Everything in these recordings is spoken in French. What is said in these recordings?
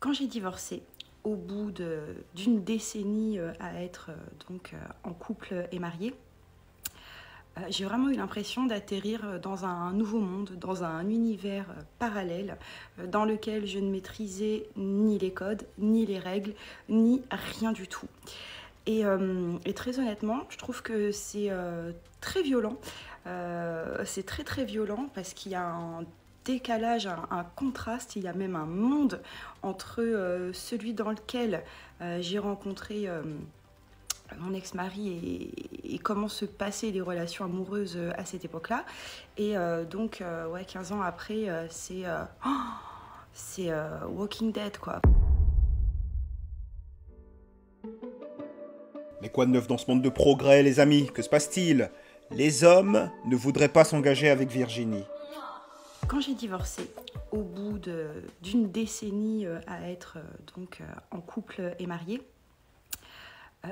Quand j'ai divorcé, au bout d'une décennie à être en couple et mariée, j'ai vraiment eu l'impression d'atterrir dans un nouveau monde, dans un univers parallèle dans lequel je ne maîtrisais ni les codes, ni les règles, ni rien du tout. Et très honnêtement, je trouve que c'est très violent. C'est très très violent parce qu'il y a un décalage, un contraste, il y a même un monde entre celui dans lequel j'ai rencontré mon ex-mari et comment se passaient les relations amoureuses à cette époque-là. Ouais, 15 ans après, c'est Walking Dead, quoi. Mais quoi de neuf dans ce monde de progrès, les amis? Que se passe-t-il? Les hommes ne voudraient pas s'engager avec Virginie. Quand j'ai divorcé, au bout d'une décennie à être en couple et mariée,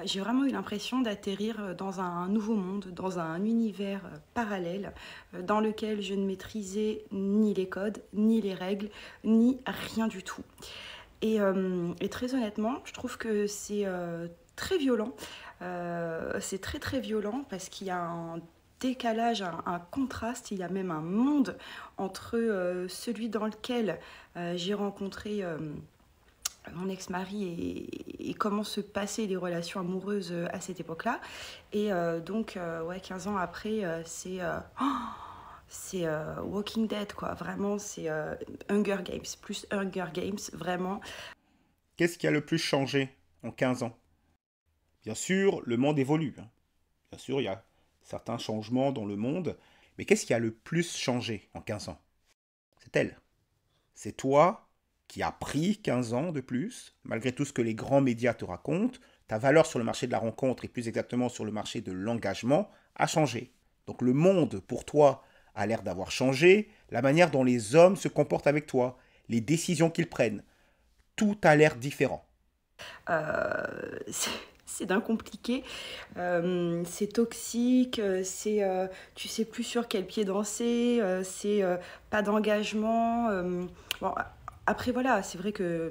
j'ai vraiment eu l'impression d'atterrir dans un nouveau monde, dans un univers parallèle dans lequel je ne maîtrisais ni les codes, ni les règles, ni rien du tout. Et très honnêtement, je trouve que c'est très violent. C'est très très violent parce qu'il y a un décalage, un contraste, il y a même un monde entre celui dans lequel j'ai rencontré mon ex-mari et comment se passaient les relations amoureuses à cette époque-là. Ouais, 15 ans après, c'est Walking Dead, quoi. Vraiment, c'est Hunger Games, plus Hunger Games, vraiment. Qu'est-ce qui a le plus changé en 15 ans? Bien sûr, le monde évolue, hein. Bien sûr, il y a certains changements dans le monde. Mais qu'est-ce qui a le plus changé en 15 ans? C'est elle. C'est toi qui as pris 15 ans de plus, malgré tout ce que les grands médias te racontent. Ta valeur sur le marché de la rencontre et plus exactement sur le marché de l'engagement a changé. Donc le monde pour toi a l'air d'avoir changé, la manière dont les hommes se comportent avec toi, les décisions qu'ils prennent, tout a l'air différent. C'est c'est d'un compliqué. C'est toxique, tu sais plus sur quel pied danser, c'est pas d'engagement. Bon, après voilà, c'est vrai que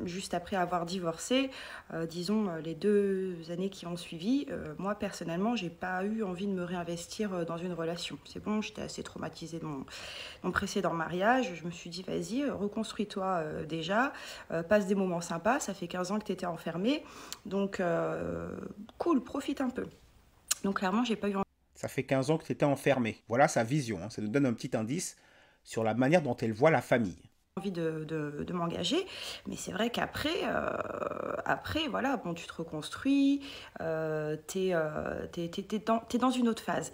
juste après avoir divorcé, disons les 2 années qui ont suivi, moi personnellement, j'ai pas eu envie de me réinvestir dans une relation. C'est bon, j'étais assez traumatisée de mon précédent mariage. Je me suis dit, vas-y, reconstruis-toi déjà, passe des moments sympas. Ça fait 15 ans que tu étais enfermée. Donc, cool, profite un peu. Donc, clairement, j'ai pas eu Ça fait 15 ans que tu étais enfermé. Voilà sa vision, hein. Ça nous donne un petit indice sur la manière dont elle voit la famille. envie de m'engager. Mais c'est vrai qu'après, voilà, bon, tu te reconstruis, t'es dans une autre phase.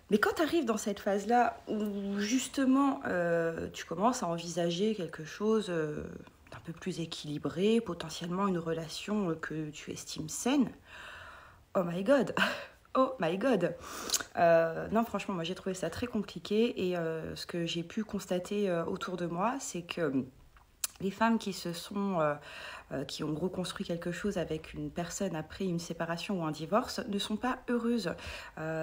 Mais quand tu arrives dans cette phase-là où justement tu commences à envisager quelque chose d'un peu plus équilibré, potentiellement une relation que tu estimes saine, oh my god, oh my god. Non, franchement, moi j'ai trouvé ça très compliqué et ce que j'ai pu constater autour de moi, c'est que les femmes qui ont reconstruit quelque chose avec une personne après une séparation ou un divorce ne sont pas heureuses.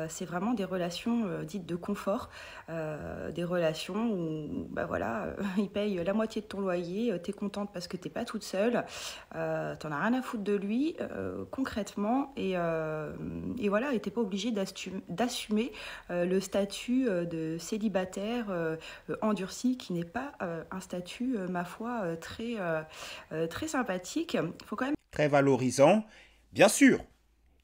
C'est vraiment des relations dites de confort, des relations où bah voilà, ils payent la moitié de ton loyer, t'es contente parce que t'es pas toute seule, t'en as rien à foutre de lui concrètement et voilà, et t'es pas obligée d'assumer le statut de célibataire endurci qui n'est pas un statut, ma foi, très sympathique. Il faut quand même Très valorisant, bien sûr.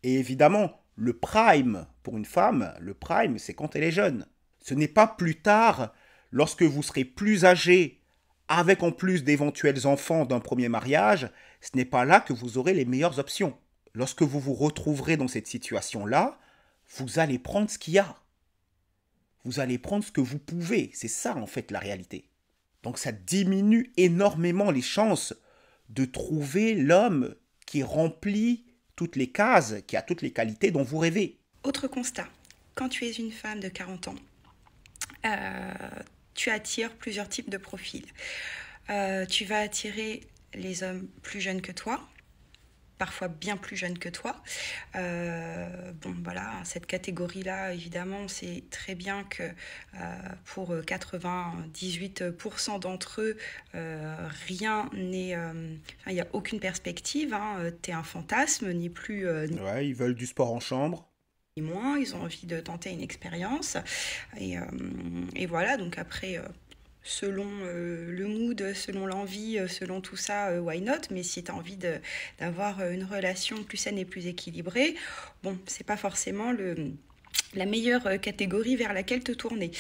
Et évidemment, le prime pour une femme, le prime, c'est quand elle est jeune. Ce n'est pas plus tard, lorsque vous serez plus âgé, avec en plus d'éventuels enfants d'un premier mariage, ce n'est pas là que vous aurez les meilleures options. Lorsque vous vous retrouverez dans cette situation-là, vous allez prendre ce qu'il y a. Vous allez prendre ce que vous pouvez. C'est ça en fait la réalité. Donc ça diminue énormément les chances de trouver l'homme qui remplit toutes les cases, qui a toutes les qualités dont vous rêvez. autre constat. Quand tu es une femme de 40 ans, euh, tu attires plusieurs types de profils. Tu vas attirer les hommes plus jeunes que toi, parfois bien plus jeunes que toi. Bon, voilà, cette catégorie-là, évidemment, on sait très bien que pour 98% d'entre eux, rien n'est... il n'y a aucune perspective, hein, t'es un fantasme, ni plus Ouais, ils veulent du sport en chambre. ni moins, ils ont envie de tenter une expérience. Et voilà, donc après... selon le mood, selon l'envie, selon tout ça, why not? Mais si tu as envie d'avoir une relation plus saine et plus équilibrée, bon, c'est pas forcément la meilleure catégorie vers laquelle te tourner.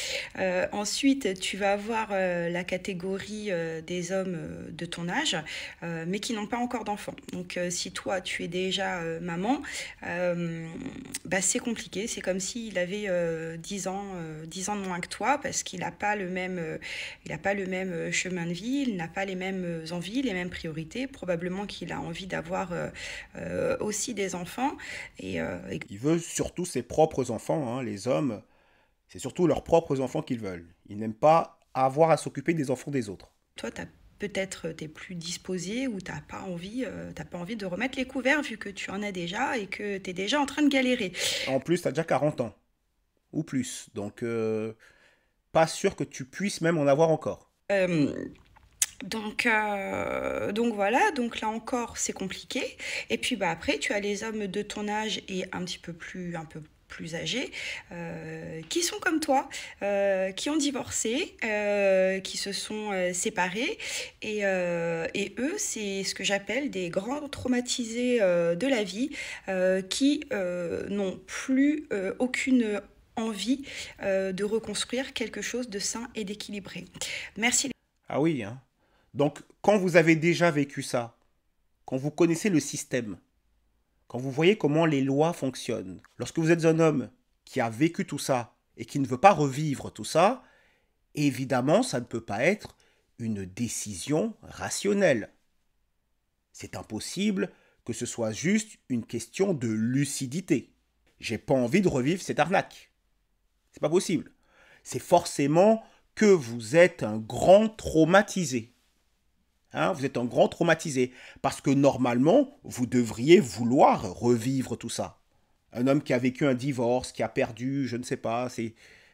Ensuite, tu vas avoir la catégorie des hommes de ton âge, mais qui n'ont pas encore d'enfants. Donc, si toi, tu es déjà maman, c'est compliqué. C'est comme s'il avait 10 ans, 10 ans de moins que toi, parce qu'il n'a pas le même, chemin de vie, il n'a pas les mêmes envies, les mêmes priorités. Probablement qu'il a envie d'avoir aussi des enfants. Il veut surtout ses propres enfants, hein. Les hommes, c'est surtout leurs propres enfants qu'ils veulent. Ils n'aiment pas avoir à s'occuper des enfants des autres. Toi, peut-être t'es plus disposé ou t'as pas envie de remettre les couverts vu que tu en as déjà et que tu es déjà en train de galérer. En plus, tu as déjà 40 ans, ou plus. Donc, pas sûr que tu puisses même en avoir encore. Donc voilà, donc là encore c'est compliqué. Et puis après tu as les hommes de ton âge et un peu plus âgés, qui sont comme toi, qui ont divorcé, qui se sont séparés, et eux c'est ce que j'appelle des grands traumatisés de la vie, qui n'ont plus aucune envie de reconstruire quelque chose de sain et d'équilibré. Merci. Ah oui, hein. Donc, quand vous avez déjà vécu ça, quand vous connaissez le système, quand vous voyez comment les lois fonctionnent, lorsque vous êtes un homme qui a vécu tout ça et qui ne veut pas revivre tout ça, évidemment, ça ne peut pas être une décision rationnelle. C'est impossible que ce soit juste une question de lucidité. J'ai pas envie de revivre cette arnaque. C'est pas possible. C'est forcément que vous êtes un grand traumatisé. Hein, vous êtes un grand traumatisé. Parce que normalement, vous devriez vouloir revivre tout ça. Un homme qui a vécu un divorce, qui a perdu, je ne sais pas,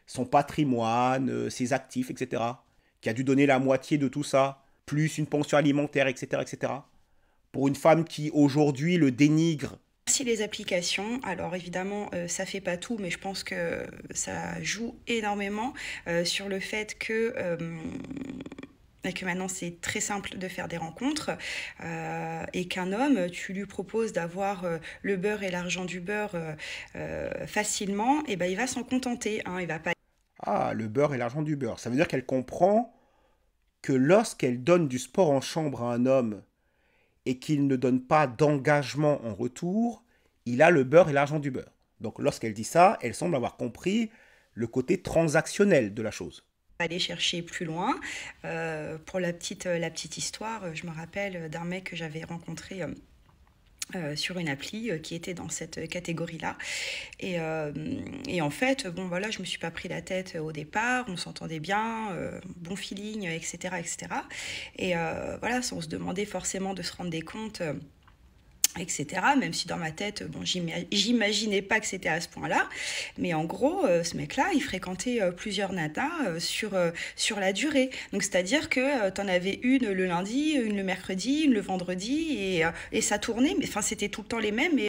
son patrimoine, ses actifs, etc. Qui a dû donner la moitié de tout ça, plus une pension alimentaire, etc. etc. Pour une femme qui aujourd'hui le dénigre. Merci les applications. Alors évidemment, ça fait pas tout, mais je pense que ça joue énormément sur le fait que maintenant c'est très simple de faire des rencontres, et qu'un homme, tu lui proposes d'avoir le beurre et l'argent du beurre facilement, et ben il va s'en contenter, hein, il va pas... Ah, le beurre et l'argent du beurre. Ça veut dire qu'elle comprend que lorsqu'elle donne du sport en chambre à un homme et qu'il ne donne pas d'engagement en retour, il a le beurre et l'argent du beurre. Donc lorsqu'elle dit ça, elle semble avoir compris le côté transactionnel de la chose. Aller chercher plus loin. Pour la petite histoire, je me rappelle d'un mec que j'avais rencontré sur une appli qui était dans cette catégorie-là. Et en fait, bon voilà, je me suis pas pris la tête au départ, on s'entendait bien, bon feeling, etc. etc. Et voilà, on se demandait forcément de se rendre des comptes, etc. Même si dans ma tête, bon, j'imaginais pas que c'était à ce point-là. Mais en gros, ce mec-là, il fréquentait plusieurs nanas sur la durée. Donc, c'est-à-dire que tu en avais une le lundi, une le mercredi, une le vendredi, et ça tournait. Mais enfin, c'était tout le temps les mêmes. Et...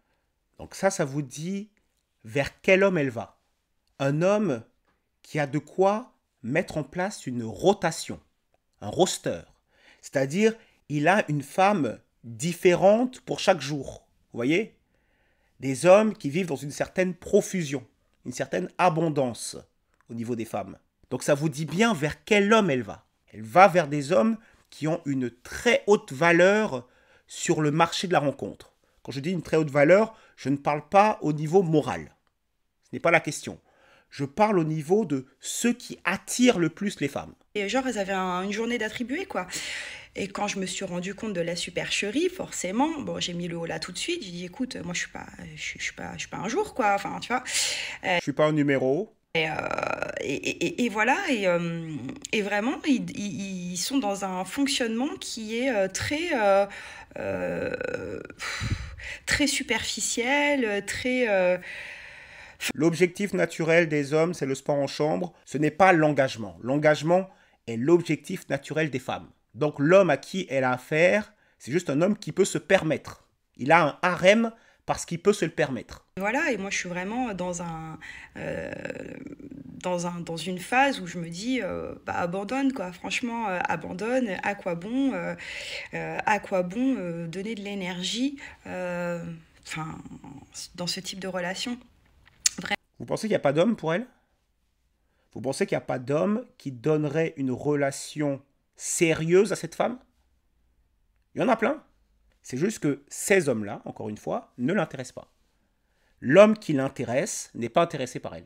Donc ça vous dit vers quel homme elle va. Un homme qui a de quoi mettre en place une rotation, un roster. C'est-à-dire, il a une femme différentes pour chaque jour. Vous voyez? Des hommes qui vivent dans une certaine profusion, une certaine abondance au niveau des femmes. Donc ça vous dit bien vers quel homme elle va. Elle va vers des hommes qui ont une très haute valeur sur le marché de la rencontre. Quand je dis une très haute valeur, je ne parle pas au niveau moral. Ce n'est pas la question. Je parle au niveau de ceux qui attirent le plus les femmes. Et genre, elles avaient une journée d'attribués, quoi. Et quand je me suis rendu compte de la supercherie, forcément, bon, j'ai mis le haut là tout de suite. J'ai dit, écoute, moi, je suis pas un jour, quoi. Enfin, tu vois. Je suis pas un numéro. Et voilà. Et vraiment, ils sont dans un fonctionnement qui est très... très superficiel, très... L'objectif naturel des hommes, c'est le sport en chambre. Ce n'est pas l'engagement. L'engagement est l'objectif naturel des femmes. Donc l'homme à qui elle a affaire, c'est juste un homme qui peut se permettre. Il a un harem parce qu'il peut se le permettre. Voilà, et moi je suis vraiment dans une phase où je me dis, bah, abandonne quoi, franchement, abandonne, à quoi bon donner de l'énergie enfin, dans ce type de relation. Vous pensez qu'il n'y a pas d'homme pour elle? Vous pensez qu'il n'y a pas d'homme qui donnerait une relation sérieuse à cette femme? Il y en a plein. C'est juste que ces hommes-là, encore une fois, ne l'intéressent pas. L'homme qui l'intéresse n'est pas intéressé par elle.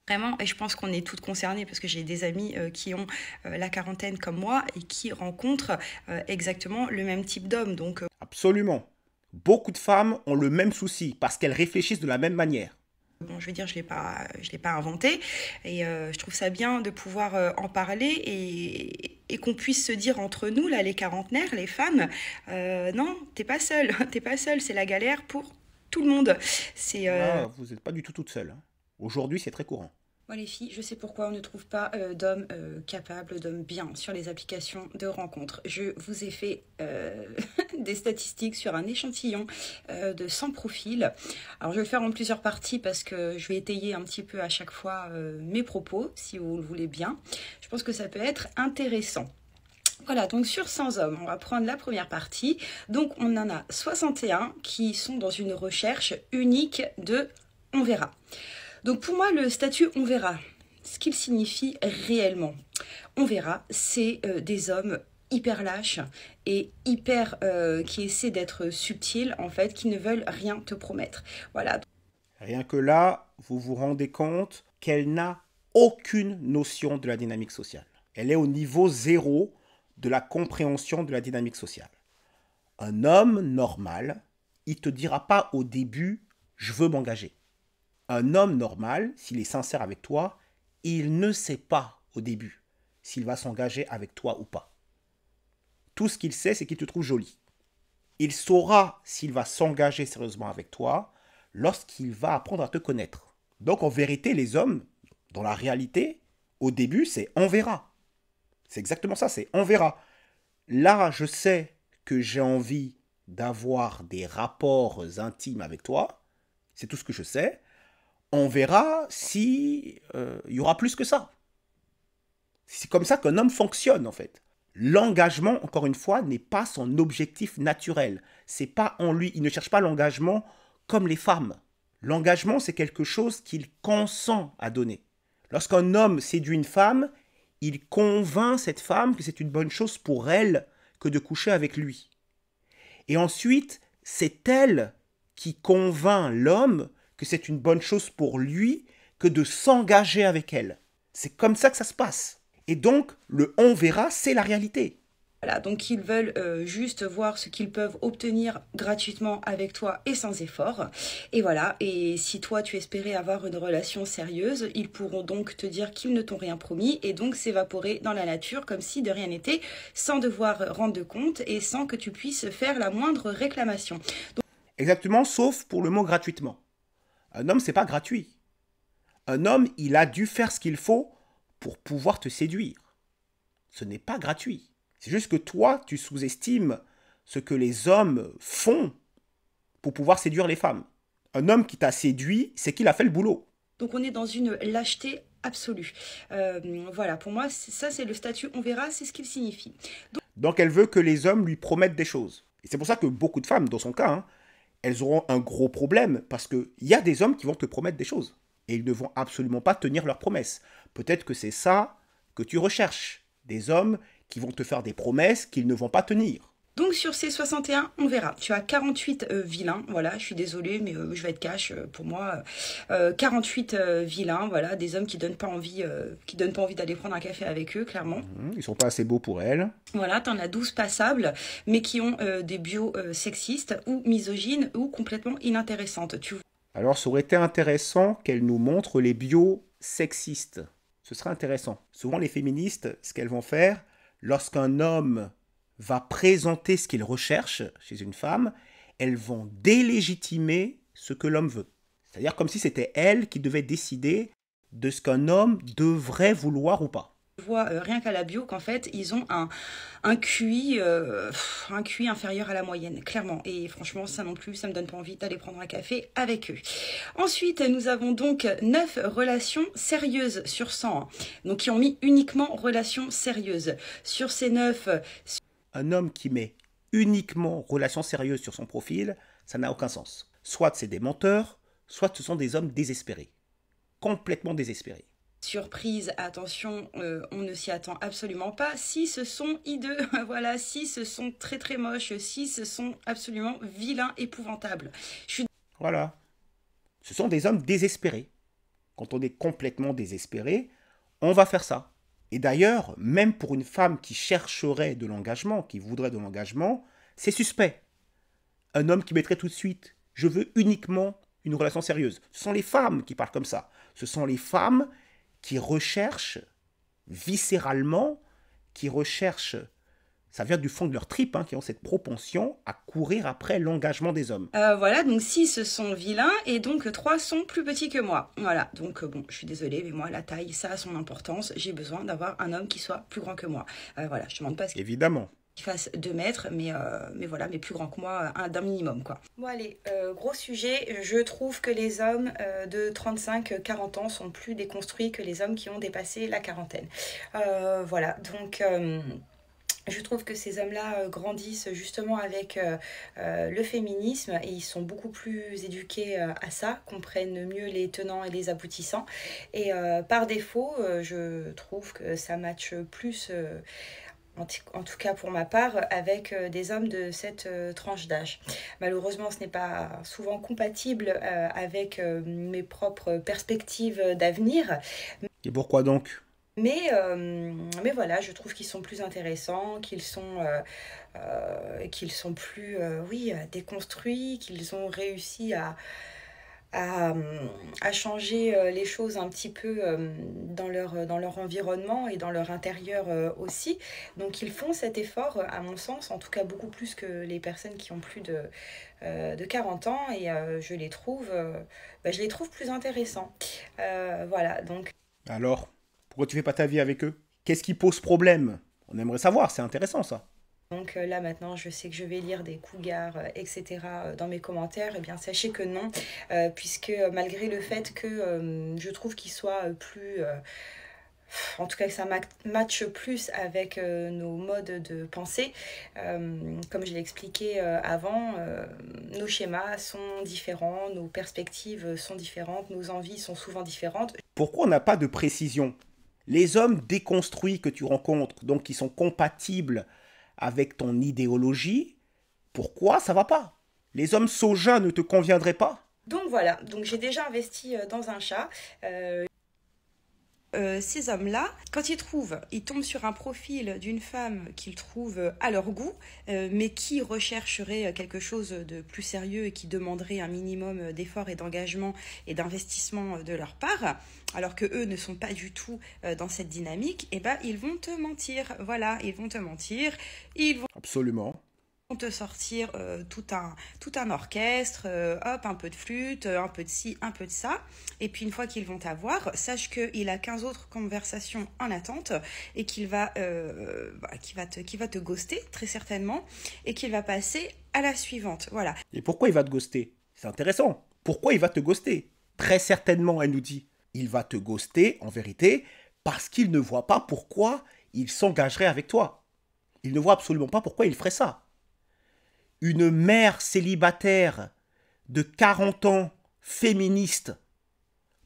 Vraiment, et je pense qu'on est toutes concernées parce que j'ai des amis qui ont la quarantaine comme moi et qui rencontrent exactement le même type d'homme. Donc, Absolument. Beaucoup de femmes ont le même souci parce qu'elles réfléchissent de la même manière. bon, je veux dire, je l'ai pas inventé et je trouve ça bien de pouvoir en parler et qu'on puisse se dire entre nous, là, les quarantenaires, les femmes, non, t'es pas seule, t'es pas seule, c'est la galère pour tout le monde. C'est Là, vous n'êtes pas du tout toute seule, hein. Aujourd'hui, c'est très courant. Moi, les filles, je sais pourquoi on ne trouve pas d'hommes capables, d'hommes bien sur les applications de rencontres. Je vous ai fait des statistiques sur un échantillon de 100 profils. Alors, je vais le faire en plusieurs parties parce que je vais étayer un petit peu à chaque fois mes propos, si vous le voulez bien. Je pense que ça peut être intéressant. Voilà, donc sur 100 hommes, on va prendre la première partie. Donc, on en a 61 qui sont dans une recherche unique de « on verra ». Donc pour moi, le statut « on verra », ce qu'il signifie réellement, on verra, c'est des hommes hyper lâches et hyper qui essaient d'être subtils, en fait, qui ne veulent rien te promettre. Voilà. Rien que là, vous vous rendez compte qu'elle n'a aucune notion de la dynamique sociale. Elle est au niveau zéro de la compréhension de la dynamique sociale. Un homme normal, il ne te dira pas au début « je veux m'engager ». Un homme normal, s'il est sincère avec toi, il ne sait pas au début s'il va s'engager avec toi ou pas. Tout ce qu'il sait, c'est qu'il te trouve jolie. Il saura s'il va s'engager sérieusement avec toi lorsqu'il va apprendre à te connaître. Donc en vérité, les hommes, dans la réalité, au début, c'est on verra. C'est exactement ça, c'est on verra. Là, je sais que j'ai envie d'avoir des rapports intimes avec toi. C'est tout ce que je sais. On verra si y aura plus que ça. C'est comme ça qu'un homme fonctionne en fait. L'engagement, encore une fois, n'est pas son objectif naturel. C'est pas en lui. Il ne cherche pas l'engagement comme les femmes. L'engagement, c'est quelque chose qu'il consent à donner. Lorsqu'un homme séduit une femme, il convainc cette femme que c'est une bonne chose pour elle que de coucher avec lui. Et ensuite, c'est elle qui convainc l'homme que c'est une bonne chose pour lui que de s'engager avec elle. C'est comme ça que ça se passe. Et donc, le on verra, c'est la réalité. Voilà, donc ils veulent juste voir ce qu'ils peuvent obtenir gratuitement avec toi et sans effort. Et voilà, et si toi tu espérais avoir une relation sérieuse, ils pourront donc te dire qu'ils ne t'ont rien promis et donc s'évaporer dans la nature comme si de rien n'était, sans devoir rendre de compte et sans que tu puisses faire la moindre réclamation. Donc, exactement, sauf pour le mot gratuitement. Un homme, c'est pas gratuit. Un homme, il a dû faire ce qu'il faut pour pouvoir te séduire. Ce n'est pas gratuit. C'est juste que toi, tu sous-estimes ce que les hommes font pour pouvoir séduire les femmes. Un homme qui t'a séduit, c'est qu'il a fait le boulot. donc on est dans une lâcheté absolue. Voilà, pour moi, ça c'est le statut on verra, c'est ce qu'il signifie. Donc elle veut que les hommes lui promettent des choses. Et c'est pour ça que beaucoup de femmes, dans son cas, hein, elles auront un gros problème parce qu'il y a des hommes qui vont te promettre des choses. Et ils ne vont absolument pas tenir leurs promesses. Peut-être que c'est ça que tu recherches. Des hommes qui vont te faire des promesses qu'ils ne vont pas tenir. Donc sur ces 61, on verra. Tu as 48 vilains, voilà, je suis désolée, mais je vais être cash pour moi. 48 vilains, voilà, des hommes qui donnent pas envie d'aller prendre un café avec eux, clairement. Ils sont pas assez beaux pour elle. Voilà, t'en as 12 passables, mais qui ont des bios sexistes ou misogynes ou complètement inintéressantes. Alors ça aurait été intéressant qu'elle nous montre les bios sexistes. Ce serait intéressant. Souvent les féministes, ce qu'elles vont faire, lorsqu'un homme va présenter ce qu'il recherche chez une femme, elles vont délégitimer ce que l'homme veut. C'est-à-dire comme si c'était elles qui devaient décider de ce qu'un homme devrait vouloir ou pas. Je vois rien qu'à la bio qu'en fait ils ont un QI, un QI inférieur à la moyenne, clairement. Et franchement, ça non plus, ça me donne pas envie d'aller prendre un café avec eux. Ensuite, nous avons donc 9 relations sérieuses sur 100. Donc qui ont mis uniquement relations sérieuses. Sur ces 9... Un homme qui met uniquement relations sérieuses sur son profil, ça n'a aucun sens. Soit c'est des menteurs, soit ce sont des hommes désespérés. Complètement désespérés. Surprise, attention, on ne s'y attend absolument pas. Si ce sont hideux, voilà, si ce sont très très moches, si ce sont absolument vilains, épouvantables. Voilà. Ce sont des hommes désespérés. Quand on est complètement désespéré, on va faire ça. Et d'ailleurs, même pour une femme qui chercherait de l'engagement, qui voudrait de l'engagement, c'est suspect. Un homme qui mettrait tout de suite « je veux uniquement une relation sérieuse ». Ce sont les femmes qui parlent comme ça. Ce sont les femmes qui recherchent viscéralement, qui recherchent, ça vient du fond de leur tripes, qui ont cette propension à courir après l'engagement des hommes. Voilà, donc 6 sont vilains et donc 3 sont plus petits que moi. Voilà, donc bon, je suis désolée, mais moi, la taille, ça a son importance. J'ai besoin d'avoir un homme qui soit plus grand que moi. Voilà, je ne demande pas ce Évidemment. qu'il fasse 2 mètres, mais voilà, mais plus grand que moi, d'un minimum, quoi. Bon, allez, gros sujet, je trouve que les hommes de 35-40 ans sont plus déconstruits que les hommes qui ont dépassé la quarantaine. Voilà, donc... je trouve que ces hommes-là grandissent justement avec le féminisme et ils sont beaucoup plus éduqués à ça, comprennent mieux les tenants et les aboutissants. Et par défaut, je trouve que ça matche plus, en tout cas pour ma part, avec des hommes de cette tranche d'âge. Malheureusement, ce n'est pas souvent compatible avec mes propres perspectives d'avenir. Et pourquoi donc ? Mais voilà, je trouve qu'ils sont plus intéressants, qu'ils sont plus oui, déconstruits, qu'ils ont réussi à, à changer les choses un petit peu dans leur environnement et dans leur intérieur aussi. Donc ils font cet effort, à mon sens, en tout cas beaucoup plus que les personnes qui ont plus de 40 ans et je les trouve plus intéressants. Voilà, donc... Alors, pourquoi tu fais pas ta vie avec eux ? Qu'est-ce qui pose problème ? On aimerait savoir, c'est intéressant ça. Donc là maintenant je sais que je vais lire des cougars, etc. dans mes commentaires. Eh bien sachez que non, puisque malgré le fait que je trouve qu'ils soient plus... en tout cas que ça matche plus avec nos modes de pensée. Comme je l'ai expliqué avant, nos schémas sont différents, nos perspectives sont différentes, nos envies sont souvent différentes. Pourquoi on n'a pas de précision ? Les hommes déconstruits que tu rencontres, donc qui sont compatibles avec ton idéologie, pourquoi ça va pas ? Les hommes soja ne te conviendraient pas ? Donc voilà, donc j'ai déjà investi dans un chat. Ces hommes-là, quand ils tombent sur un profil d'une femme qu'ils trouvent à leur goût, mais qui rechercherait quelque chose de plus sérieux et qui demanderait un minimum d'effort et d'engagement et d'investissement de leur part, alors que eux ne sont pas du tout dans cette dynamique, eh ben ils vont te mentir. Voilà, ils vont te mentir. Ils vont Absolument. te sortir tout un orchestre, hop, un peu de flûte, un peu de ci, un peu de ça. Et puis une fois qu'ils vont t'avoir, sache qu'il a 15 autres conversations en attente et qu'il va te ghoster très certainement et qu'il va passer à la suivante. Voilà. Et pourquoi il va te ghoster ? C'est intéressant. Pourquoi il va te ghoster ? Très certainement, elle nous dit. Il va te ghoster, en vérité, parce qu'il ne voit pas pourquoi il s'engagerait avec toi. Il ne voit absolument pas pourquoi il ferait ça. Une mère célibataire de 40 ans, féministe,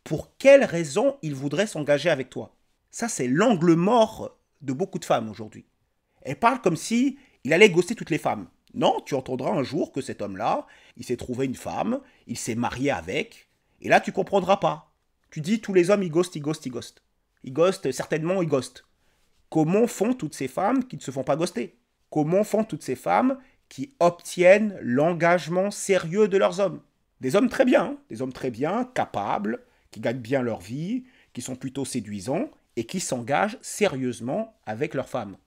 pour quelle raison il voudrait s'engager avec toi ? Ça, c'est l'angle mort de beaucoup de femmes aujourd'hui. Elles parlent comme si il allait ghoster toutes les femmes. Non, tu entendras un jour que cet homme-là, il s'est trouvé une femme, il s'est marié avec, et là, tu comprendras pas. Tu dis, tous les hommes, ils ghostent, ils ghostent, ils ghostent. Ils ghostent, certainement, ils ghostent. Comment font toutes ces femmes qui ne se font pas ghoster ? Comment font toutes ces femmes qui obtiennent l'engagement sérieux de leurs hommes. Des hommes très bien, capables, qui gagnent bien leur vie, qui sont plutôt séduisants et qui s'engagent sérieusement avec leurs femmes.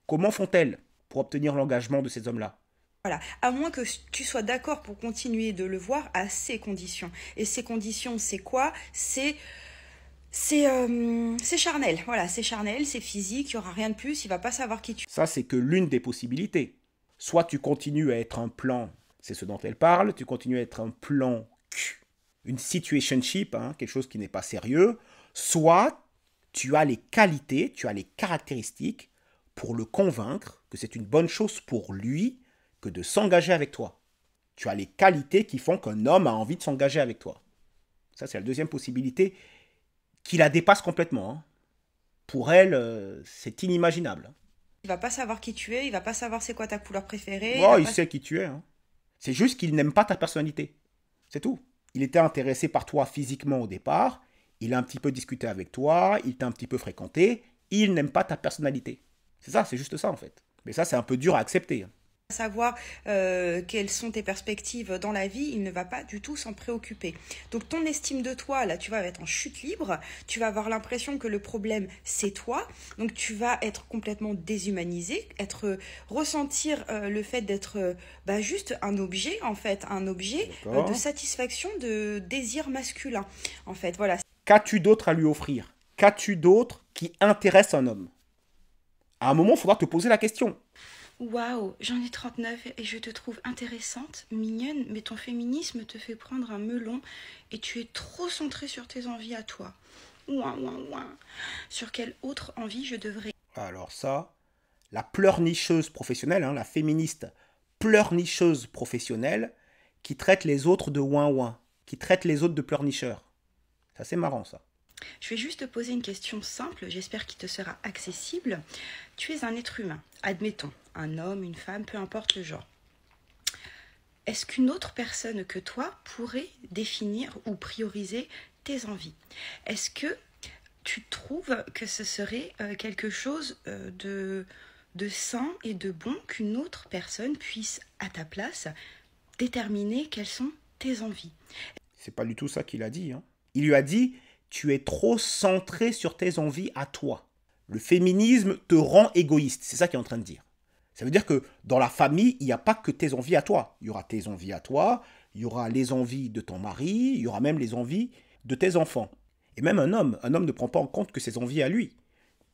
Comment font-elles pour obtenir l'engagement de ces hommes-là ? Voilà, à moins que tu sois d'accord pour continuer de le voir à ces conditions. Et ces conditions, c'est quoi? C'est charnel. Voilà, c'est charnel, c'est physique, il n'y aura rien de plus, il va pas savoir qui tu Ça, c'est que l'une des possibilités. Soit tu continues à être un plan, c'est ce dont elle parle, tu continues à être un plan cul, une situationship, hein, quelque chose qui n'est pas sérieux, soit tu as les qualités, tu as les caractéristiques pour le convaincre que c'est une bonne chose pour lui que de s'engager avec toi. Tu as les qualités qui font qu'un homme a envie de s'engager avec toi. Ça, c'est la deuxième possibilité qui la dépasse complètement, hein. Pour elle, c'est inimaginable. il va pas savoir qui tu es, il va pas savoir c'est quoi ta couleur préférée, il Oh, va il pas... sait qui tu es, hein. C'est juste qu'il n'aime pas ta personnalité. C'est tout. Il était intéressé par toi physiquement au départ, il a un petit peu discuté avec toi, il t'a un petit peu fréquenté, il n'aime pas ta personnalité. C'est ça, c'est juste ça en fait. Mais ça, c'est un peu dur à accepter, hein. savoir quelles sont tes perspectives dans la vie, il ne va pas du tout s'en préoccuper. Donc ton estime de toi, là, tu vas être en chute libre, tu vas avoir l'impression que le problème, c'est toi, donc tu vas être complètement déshumanisé, ressentir le fait d'être juste un objet, en fait, un objet de D'accord. satisfaction, de désir masculin, en fait, voilà. Qu'as-tu d'autre à lui offrir? Qu'as-tu d'autre qui intéresse un homme? À un moment, il faudra te poser la question. Waouh, j'en ai 39 et je te trouve intéressante, mignonne, mais ton féminisme te fait prendre un melon et tu es trop centrée sur tes envies à toi. Ouin, ouin, ouin. Sur quelle autre envie je devrais... Alors ça, la pleurnicheuse professionnelle, hein, la féministe pleurnicheuse professionnelle, qui traite les autres de ouin-ouin, qui traite les autres de pleurnicheurs. Ça, c'est marrant, ça. Je vais juste te poser une question simple, j'espère qu'il te sera accessible. Tu es un être humain, admettons, un homme, une femme, peu importe le genre. Est-ce qu'une autre personne que toi pourrait définir ou prioriser tes envies? Est-ce que tu trouves que ce serait quelque chose de sain et de bon qu'une autre personne puisse, à ta place, déterminer quelles sont tes envies? C'est pas du tout ça qu'il a dit, hein. Il lui a dit, tu es trop centré sur tes envies à toi. Le féminisme te rend égoïste, c'est ça qu'il est en train de dire. Ça veut dire que dans la famille, il n'y a pas que tes envies à toi. Il y aura tes envies à toi, il y aura les envies de ton mari, il y aura même les envies de tes enfants. Et même un homme ne prend pas en compte que ses envies à lui.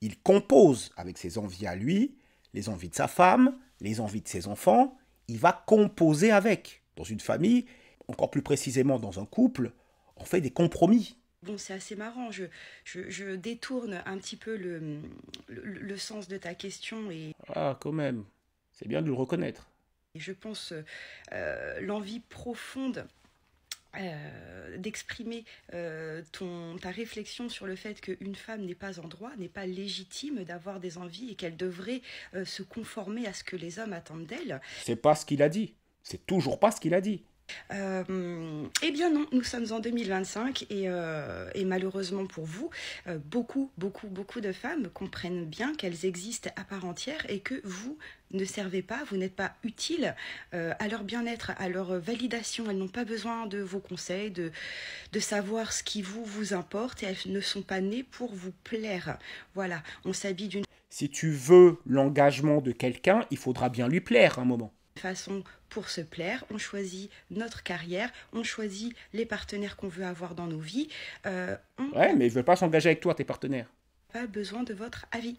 Il compose avec ses envies à lui, les envies de sa femme, les envies de ses enfants. Il va composer avec. Dans une famille, encore plus précisément dans un couple, on fait des compromis. Bon, c'est assez marrant, je détourne un petit peu le sens de ta question Ah, quand même. C'est bien de le reconnaître. et je pense l'envie profonde d'exprimer ta réflexion sur le fait qu'une femme n'est pas en droit, n'est pas légitime d'avoir des envies et qu'elle devrait se conformer à ce que les hommes attendent d'elle. C'est pas ce qu'il a dit. C'est toujours pas ce qu'il a dit. Eh bien non, nous sommes en 2025 et malheureusement pour vous, beaucoup de femmes comprennent bien qu'elles existent à part entière et que vous ne servez pas, vous n'êtes pas utile à leur bien-être, à leur validation. Elles n'ont pas besoin de vos conseils, de savoir ce qui vous importe et elles ne sont pas nées pour vous plaire. Voilà, on s'habille d'une Si tu veux l'engagement de quelqu'un, il faudra bien lui plaire un moment. façon pour se plaire, on choisit notre carrière, on choisit les partenaires qu'on veut avoir dans nos vies. On Ouais, mais ils veulent pas s'engager avec toi, tes partenaires. n'a pas besoin de votre avis.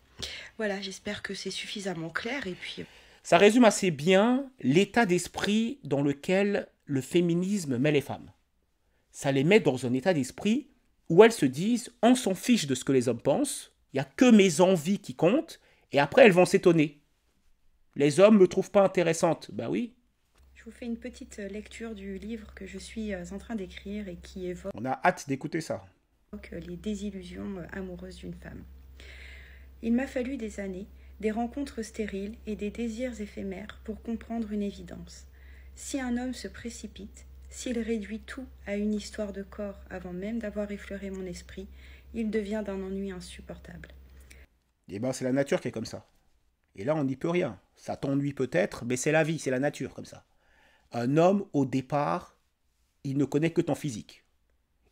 Voilà, j'espère que c'est suffisamment clair et puis Ça résume assez bien l'état d'esprit dans lequel le féminisme met les femmes. Ça les met dans un état d'esprit où elles se disent on s'en fiche de ce que les hommes pensent, il n'y a que mes envies qui comptent, et après elles vont s'étonner. Les hommes me trouvent pas intéressante. Ben oui, je vous fais une petite lecture du livre que je suis en train d'écrire et qui évoque on a hâte d'écouter ça. les désillusions amoureuses d'une femme. Il m'a fallu des années, des rencontres stériles et des désirs éphémères pour comprendre une évidence. Si un homme se précipite, s'il réduit tout à une histoire de corps avant même d'avoir effleuré mon esprit, il devient d'un ennui insupportable. Et ben c'est la nature qui est comme ça. Et là on n'y peut rien. Ça t'ennuie peut-être, mais c'est la vie, c'est la nature comme ça. Un homme au départ, il ne connaît que ton physique.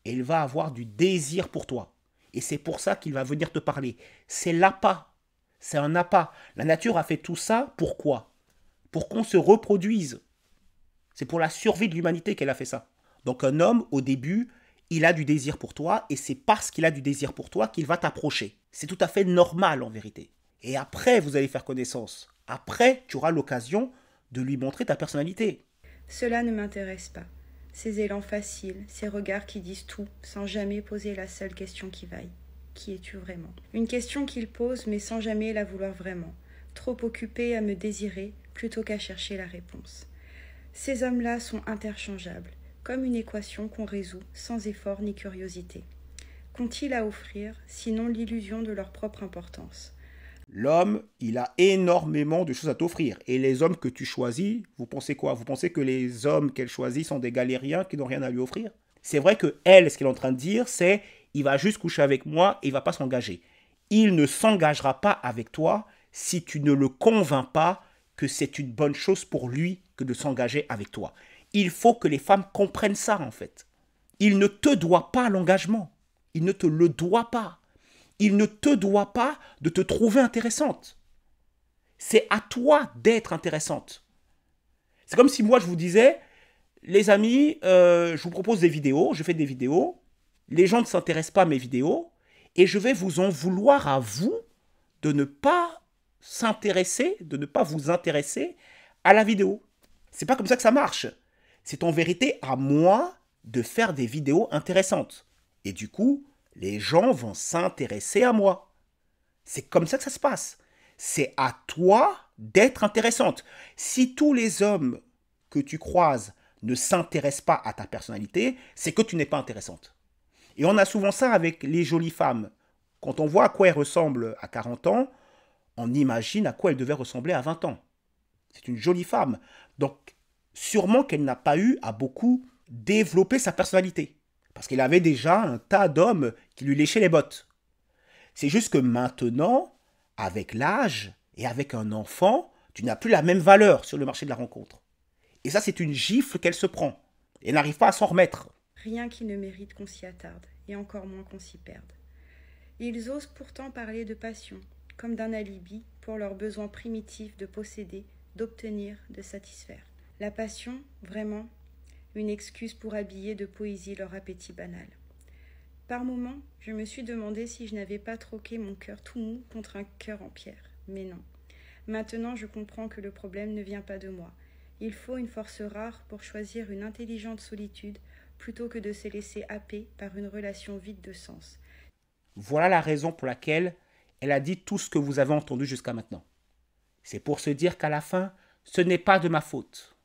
Et il va avoir du désir pour toi. Et c'est pour ça qu'il va venir te parler. C'est l'appât. C'est un appât. La nature a fait tout ça, pourquoi? pour qu'on se reproduise. C'est pour la survie de l'humanité qu'elle a fait ça. Donc un homme, au début, il a du désir pour toi, et c'est parce qu'il a du désir pour toi qu'il va t'approcher. C'est tout à fait normal en vérité. Et après, vous allez faire connaissance. Après, tu auras l'occasion de lui montrer ta personnalité. Cela ne m'intéresse pas. Ces élans faciles, ces regards qui disent tout, sans jamais poser la seule question qui vaille. Qui es-tu vraiment? Une question qu'il pose, mais sans jamais la vouloir vraiment. Trop occupé à me désirer, plutôt qu'à chercher la réponse. Ces hommes-là sont interchangeables, comme une équation qu'on résout sans effort ni curiosité. Qu'ont-ils à offrir, sinon l'illusion de leur propre importance? L'homme, il a énormément de choses à t'offrir. Et les hommes que tu choisis, vous pensez quoi? Vous pensez que les hommes qu'elle choisit sont des galériens qui n'ont rien à lui offrir? C'est vrai que elle, ce qu'elle est en train de dire, c'est il va juste coucher avec moi et il ne va pas s'engager. Il ne s'engagera pas avec toi si tu ne le convaincs pas que c'est une bonne chose pour lui que de s'engager avec toi. Il faut que les femmes comprennent ça en fait. Il ne te doit pas l'engagement. Il ne te le doit pas. Il ne te doit pas de te trouver intéressante. C'est à toi d'être intéressante. C'est comme si moi je vous disais, les amis, je vous propose des vidéos, je fais des vidéos, les gens ne s'intéressent pas à mes vidéos, et je vais vous en vouloir à vous de ne pas s'intéresser, de ne pas vous intéresser à la vidéo. C'est pas comme ça que ça marche. C'est en vérité à moi de faire des vidéos intéressantes. Et du coup, les gens vont s'intéresser à moi. C'est comme ça que ça se passe. C'est à toi d'être intéressante. Si tous les hommes que tu croises ne s'intéressent pas à ta personnalité, c'est que tu n'es pas intéressante. Et on a souvent ça avec les jolies femmes. Quand on voit à quoi elles ressemblent à 40 ans, on imagine à quoi elles devaient ressembler à 20 ans. C'est une jolie femme. Donc, sûrement qu'elle n'a pas eu à beaucoup développer sa personnalité. Parce qu'elle avait déjà un tas d'hommes qui lui léchaient les bottes. C'est juste que maintenant, avec l'âge et avec un enfant, tu n'as plus la même valeur sur le marché de la rencontre. Et ça, c'est une gifle qu'elle se prend. Elle n'arrive pas à s'en remettre. Rien qui ne mérite qu'on s'y attarde, et encore moins qu'on s'y perde. Ils osent pourtant parler de passion, comme d'un alibi pour leur besoin primitif de posséder, d'obtenir, de satisfaire. La passion, vraiment, une excuse pour habiller de poésie leur appétit banal. Par moments, je me suis demandé si je n'avais pas troqué mon cœur tout mou contre un cœur en pierre. Mais non. Maintenant, je comprends que le problème ne vient pas de moi. Il faut une force rare pour choisir une intelligente solitude plutôt que de se laisser happer par une relation vide de sens. Voilà la raison pour laquelle elle a dit tout ce que vous avez entendu jusqu'à maintenant. C'est pour se dire qu'à la fin, ce n'est pas de ma faute.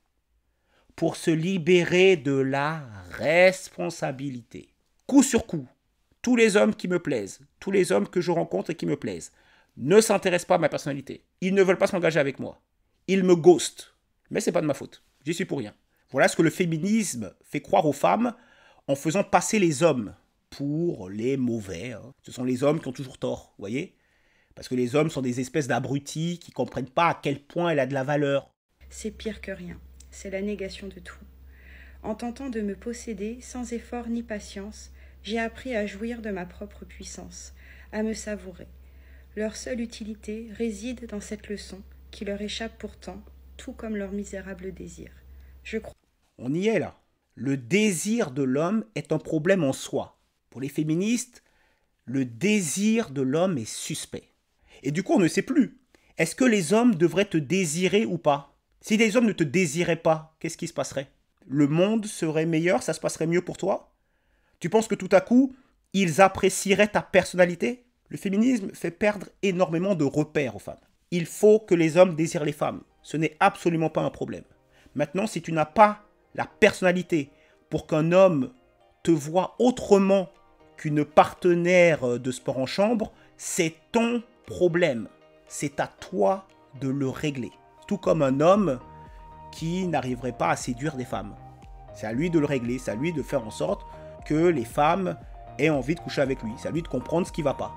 Pour se libérer de la responsabilité. Coup sur coup, tous les hommes qui me plaisent, tous les hommes que je rencontre et qui me plaisent, ne s'intéressent pas à ma personnalité. Ils ne veulent pas s'engager avec moi. Ils me ghostent. Mais ce n'est pas de ma faute. J'y suis pour rien. Voilà ce que le féminisme fait croire aux femmes en faisant passer les hommes pour les mauvais. Ce sont les hommes qui ont toujours tort, vous voyez? Parce que les hommes sont des espèces d'abrutis qui ne comprennent pas à quel point elle a de la valeur. C'est pire que rien. C'est la négation de tout. En tentant de me posséder sans effort ni patience, j'ai appris à jouir de ma propre puissance, à me savourer. Leur seule utilité réside dans cette leçon qui leur échappe pourtant, tout comme leur misérable désir. Je crois. On y est là. Le désir de l'homme est un problème en soi. Pour les féministes, le désir de l'homme est suspect. Et du coup, on ne sait plus. Est-ce que les hommes devraient te désirer ou pas? Si les hommes ne te désiraient pas, qu'est-ce qui se passerait? Le monde serait meilleur, ça se passerait mieux pour toi? Tu penses que tout à coup, ils apprécieraient ta personnalité? Le féminisme fait perdre énormément de repères aux femmes. Il faut que les hommes désirent les femmes. Ce n'est absolument pas un problème. Maintenant, si tu n'as pas la personnalité pour qu'un homme te voit autrement qu'une partenaire de sport en chambre, c'est ton problème. C'est à toi de le régler. Tout comme un homme qui n'arriverait pas à séduire des femmes. C'est à lui de le régler, c'est à lui de faire en sorte que les femmes aient envie de coucher avec lui. C'est à lui de comprendre ce qui ne va pas.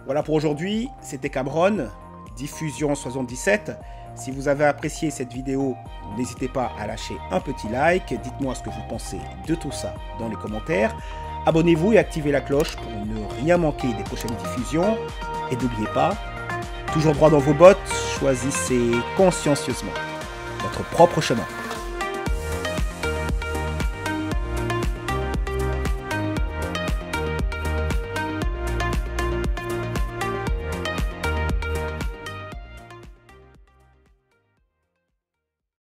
Voilà pour aujourd'hui, c'était Cameron, diffusion 77. Si vous avez apprécié cette vidéo, n'hésitez pas à lâcher un petit like. Dites-moi ce que vous pensez de tout ça dans les commentaires. Abonnez-vous et activez la cloche pour ne rien manquer des prochaines diffusions. Et n'oubliez pas, toujours droit dans vos bottes, choisissez consciencieusement. votre propre chemin.